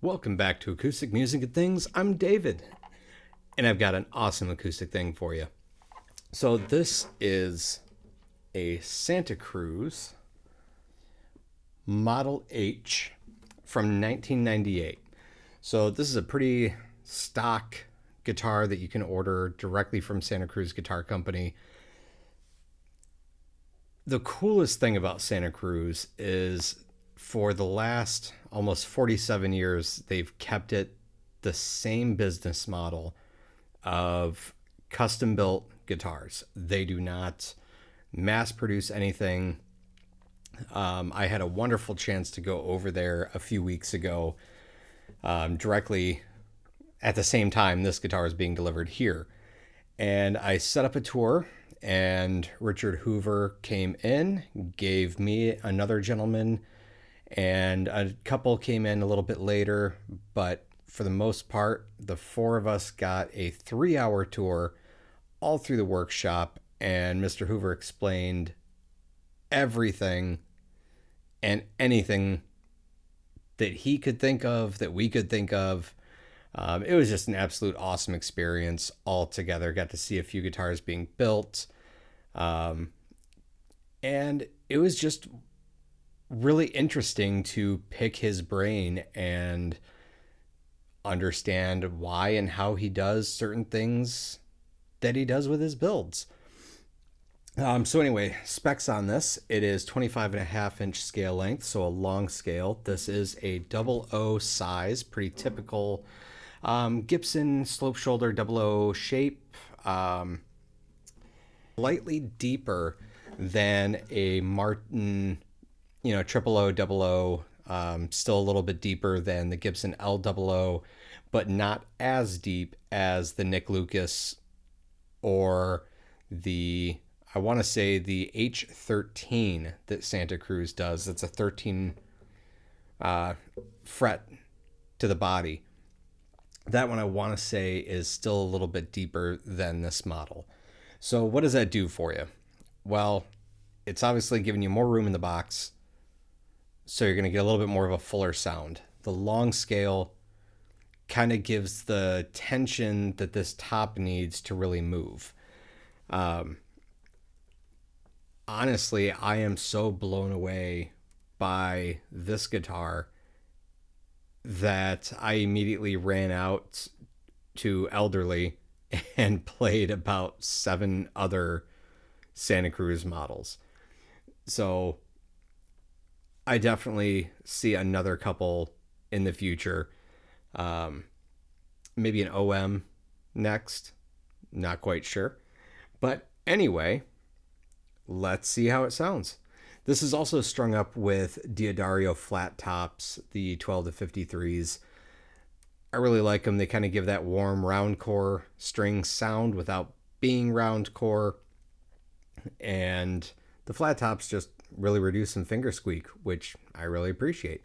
Welcome back to Acoustic Music and Things. I'm David, and I've got an awesome acoustic thing for you. So this is a Santa Cruz Model H from 1998. So this is a pretty stock guitar that you can order directly from Santa Cruz Guitar Company. The coolest thing about Santa Cruz is for the last almost 47 years, they've kept it the same business model of custom built guitars. They do not mass produce anything. I had a wonderful chance to go over there a few weeks ago, directly at the same time this guitar is being delivered here. And I set up a tour, and Richard Hoover came in, gave me another gentleman, and a couple came in a little bit later, but for the most part, the four of us got a 3-hour tour all through the workshop, and Mr. Hoover explained everything and anything that he could think of, that we could think of. It was just an absolute awesome experience altogether. Got to see a few guitars being built. And it was just really interesting to pick his brain and understand why and how he does certain things that he does with his builds. So anyway, specs on this: it is 25.5-inch scale length, so a long scale. This is a 00 size, pretty typical Gibson slope shoulder 00 shape, slightly deeper than a Martin, 000, still a little bit deeper than the Gibson L00, but not as deep as the Nick Lucas or the, I want to say, the H13 that Santa Cruz does. It's a 13 fret to the body. That one I want to say is still a little bit deeper than this model. So what does that do for you? Well, it's obviously giving you more room in the box, so you're going to get a little bit more of a fuller sound. The long scale kind of gives the tension that this top needs to really move. Honestly, I am so blown away by this guitar that I immediately ran out to Elderly and played about 7 other Santa Cruz models. So I definitely see another couple in the future. Maybe an OM next. Not quite sure. But anyway, let's see how it sounds. This is also strung up with D'Addario flat tops, the 12 to 53s. I really like them. They kind of give that warm round core string sound without being round core. And the flat tops just really reduce some finger squeak, which I really appreciate.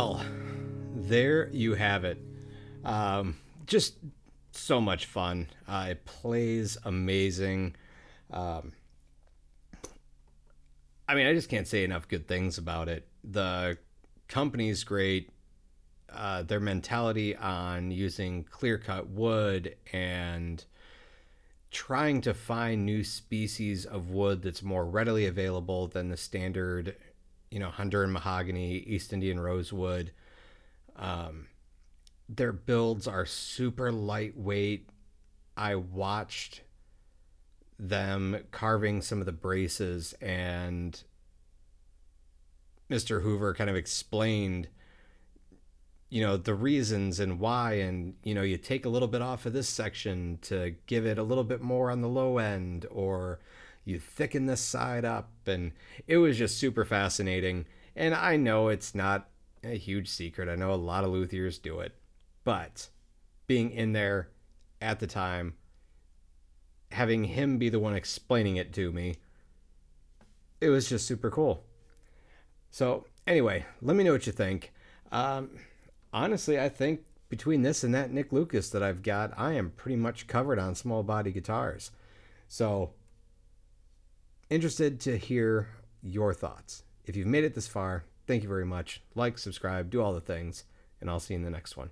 Well, there you have it. Just so much fun. It plays amazing. Um, I mean, I just can't say enough good things about it. The company's great. Their mentality on using clear cut wood and trying to find new species of wood that's more readily available than the standard, Honduran mahogany, East Indian rosewood. Um, their builds are super lightweight. I watched them carving some of the braces, and Mr. Hoover kind of explained, the reasons and why. And, you take a little bit off of this section to give it a little bit more on the low end, or you thicken this side up. And it was just super fascinating. And I know it's not a huge secret. I know a lot of luthiers do it. But being in there at the time, having him be the one explaining it to me, it was just super cool. So, anyway, let me know what you think. Honestly, I think between this and that Nick Lucas that I've got, I am pretty much covered on small body guitars. So, interested to hear your thoughts. If you've made it this far, thank you very much. Like, subscribe, do all the things, and I'll see you in the next one.